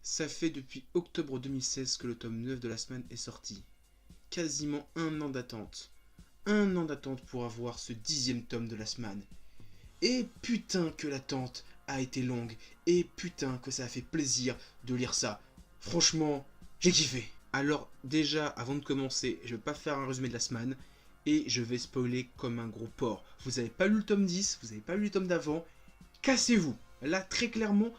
Ça fait depuis octobre 2016 que le tome 9 de Last Man est sorti. Quasiment un an d'attente. Un an d'attente pour avoir ce 10e tome de Last Man. Et putain que l'attente a été longue. Et putain que ça a fait plaisir de lire ça. Franchement, j'ai kiffé. Alors déjà, avant de commencer, je vais pas faire un résumé de Last Man. Et je vais spoiler comme un gros porc. Vous avez pas lu le tome 10, vous avez pas lu le tome d'avant. Cassez-vous. Là, très clairement,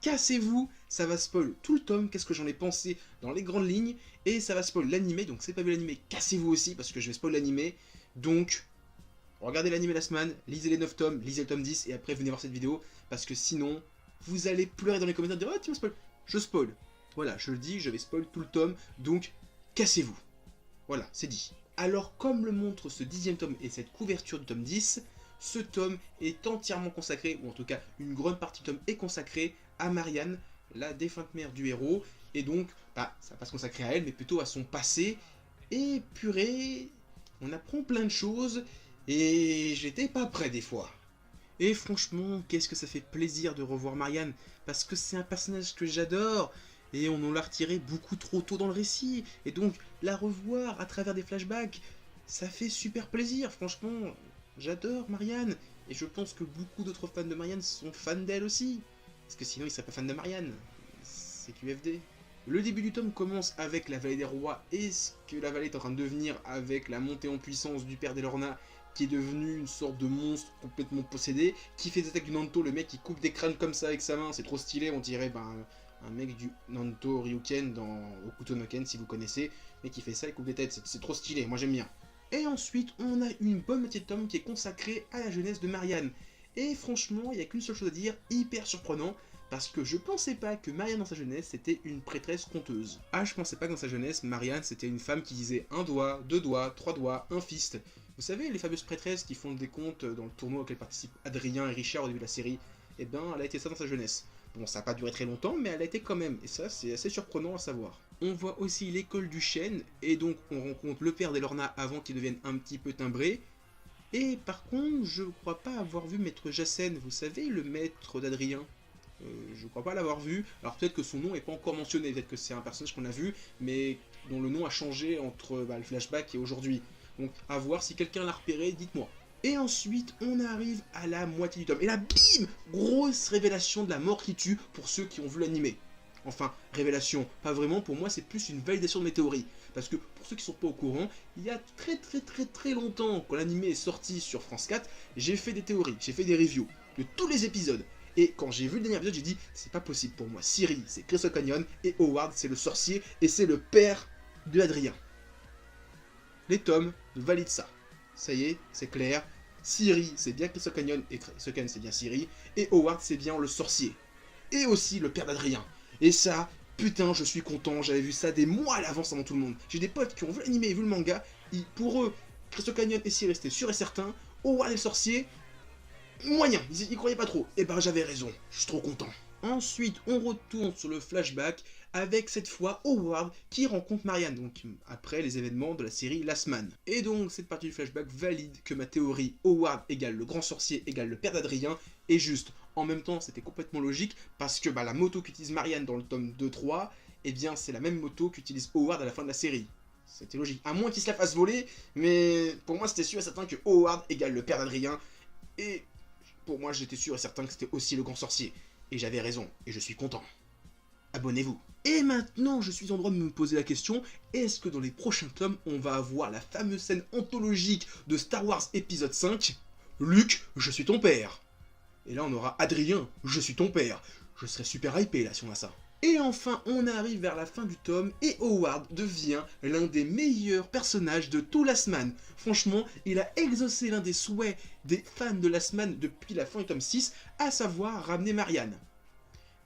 cassez-vous, ça va spoil tout le tome, qu'est-ce que j'en ai pensé dans les grandes lignes, et ça va spoil l'animé, donc si vous n'avez pas vu l'animé, cassez-vous aussi, parce que je vais spoil l'animé, donc regardez l'animé Last Man, lisez les 9 tomes, lisez le tome 10, et après venez voir cette vidéo, parce que sinon, vous allez pleurer dans les commentaires, dire « Oh, tu vas spoil !» Je spoil. Voilà, je le dis, je vais spoil tout le tome, donc cassez-vous. Voilà, c'est dit. Alors, comme le montre ce 10e tome et cette couverture du tome 10, ce tome est entièrement consacré, ou en tout cas une grande partie du tome est consacrée à Marianne, la défunte mère du héros, et donc, ça va pas se consacrer à elle, mais plutôt à son passé, et purée, on apprend plein de choses, et j'étais pas prêt des fois. Et franchement, qu'est-ce que ça fait plaisir de revoir Marianne, parce que c'est un personnage que j'adore, et on en l'a retiré beaucoup trop tôt dans le récit, et donc la revoir à travers des flashbacks, ça fait super plaisir, franchement, j'adore Marianne, et je pense que beaucoup d'autres fans de Marianne sont fans d'elle aussi, parce que sinon ils seraient pas fans de Marianne, c'est QFD. Le début du tome commence avec la vallée des rois et ce que la vallée est en train de devenir avec la montée en puissance du père d'Elorna qui est devenu une sorte de monstre complètement possédé, qui fait des attaques du Nanto, le mec qui coupe des crânes comme ça avec sa main, c'est trop stylé, on dirait un mec du Nanto Ryuken dans Okuto no Ken si vous connaissez, mais qui fait ça, il coupe des têtes, c'est trop stylé, moi j'aime bien. Et ensuite, on a une bonne moitié de tome qui est consacrée à la jeunesse de Marianne. Et franchement, il n'y a qu'une seule chose à dire, hyper surprenant, parce que je pensais pas que Marianne dans sa jeunesse c'était une prêtresse conteuse. Ah, je pensais pas que dans sa jeunesse, Marianne c'était une femme qui disait un doigt, deux doigts, trois doigts, un fist. Vous savez, les fameuses prêtresses qui font des comptes dans le tournoi auquel participent Adrien et Richard au début de la série. Eh ben, elle a été ça dans sa jeunesse. Bon, ça n'a pas duré très longtemps, mais elle a été quand même, et ça c'est assez surprenant à savoir. On voit aussi l'école du chêne, et donc on rencontre le père d'Elorna avant qu'il devienne un petit peu timbré. Et par contre, je crois pas avoir vu Maître Jacen, vous savez, le maître d'Adrien. Je crois pas l'avoir vu, alors peut-être que son nom est pas encore mentionné, peut-être que c'est un personnage qu'on a vu, mais dont le nom a changé entre le flashback et aujourd'hui. Donc à voir, si quelqu'un l'a repéré, dites-moi. Et ensuite, on arrive à la moitié du tome. Et là, bim, grosse révélation de la mort qui tue pour ceux qui ont vu l'animé. Enfin, révélation, pas vraiment, pour moi c'est plus une validation de mes théories. Parce que pour ceux qui sont pas au courant, il y a très longtemps, quand l'animé est sorti sur France 4, j'ai fait des théories, j'ai fait des reviews de tous les épisodes. Et quand j'ai vu le dernier épisode, j'ai dit, c'est pas possible pour moi. Ciri, c'est Crystal Canyon, et Howard, c'est le sorcier, et c'est le père de Adrien. Les tomes valident ça. Ça y est, c'est clair. Ciri, c'est bien Crystal Canyon, et Crystal Canyon, c'est bien Ciri, et Howard, c'est bien le sorcier. Et aussi le père d'Adrien. Et ça, putain, je suis content, j'avais vu ça des mois à l'avance avant tout le monde. J'ai des potes qui ont vu l'anime et vu le manga, pour eux, Crystal Canyon et Ciri, c'était sûr et certain. Howard et le sorcier, moyen, ils y croyaient pas trop. Et ben j'avais raison, je suis trop content. Ensuite, on retourne sur le flashback avec cette fois Howard qui rencontre Marianne, donc après les événements de la série Last Man. Et donc cette partie du flashback valide que ma théorie Howard égale le grand sorcier égale le père d'Adrien est juste. En même temps, c'était complètement logique parce que la moto qu'utilise Marianne dans le tome 2-3, eh bien c'est la même moto qu'utilise Howard à la fin de la série. C'était logique, à moins qu'il se la fasse voler, mais pour moi c'était sûr et certain que Howard égale le père d'Adrien, et pour moi j'étais sûr et certain que c'était aussi le grand sorcier. Et j'avais raison, et je suis content. Abonnez-vous. Et maintenant, je suis en droit de me poser la question, est-ce que dans les prochains tomes, on va avoir la fameuse scène anthologique de Star Wars épisode 5, Luke, je suis ton père. Et là, on aura Adrien, je suis ton père. Je serais super hypé là si on a ça. Et enfin, on arrive vers la fin du tome et Howard devient l'un des meilleurs personnages de tout Last Man. Franchement, il a exaucé l'un des souhaits des fans de Last Man depuis la fin du tome 6, à savoir ramener Marianne.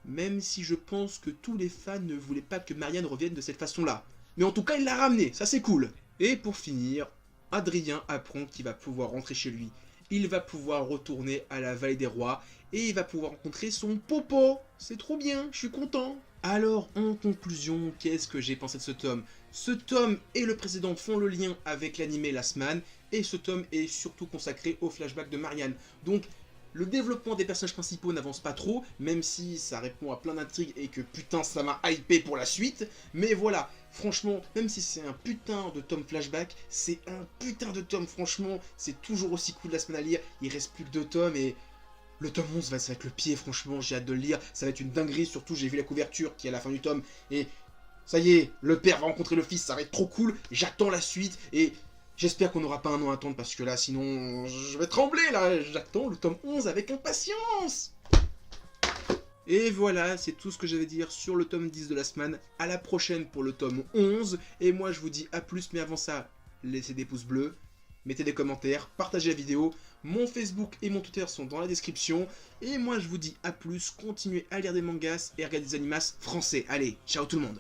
Même si je pense que tous les fans ne voulaient pas que Marianne revienne de cette façon-là. Mais en tout cas, il l'a ramenée, ça c'est cool. Et pour finir, Adrien apprend qu'il va pouvoir rentrer chez lui. Il va pouvoir retourner à la Vallée des Rois et il va pouvoir rencontrer son popo. C'est trop bien, je suis content. Alors, en conclusion, qu'est-ce que j'ai pensé de ce tome? Ce tome et le précédent font le lien avec l'anime Last Man, et ce tome est surtout consacré au flashback de Marianne. Donc, Le développement des personnages principaux n'avance pas trop, même si ça répond à plein d'intrigues et que putain ça m'a hypé pour la suite. Mais voilà, franchement, même si c'est un putain de tome flashback, c'est un putain de tome, franchement, c'est toujours aussi cool la semaine à lire. Il reste plus que 2 tomes et le tome 11 va être avec le pied, franchement, j'ai hâte de le lire. Ça va être une dinguerie, surtout j'ai vu la couverture qui est à la fin du tome et ça y est, le père va rencontrer le fils, ça va être trop cool. J'attends la suite et j'espère qu'on n'aura pas un an à attendre parce que là, sinon, je vais trembler là. J'attends le tome 11 avec impatience. Et voilà, c'est tout ce que j'avais à dire sur le tome 10 de la semaine. À la prochaine pour le tome 11. Et moi, je vous dis à plus, mais avant ça, laissez des pouces bleus, mettez des commentaires, partagez la vidéo. Mon Facebook et mon Twitter sont dans la description. Et moi, je vous dis à plus, continuez à lire des mangas et à regarder des animas français. Allez, ciao tout le monde.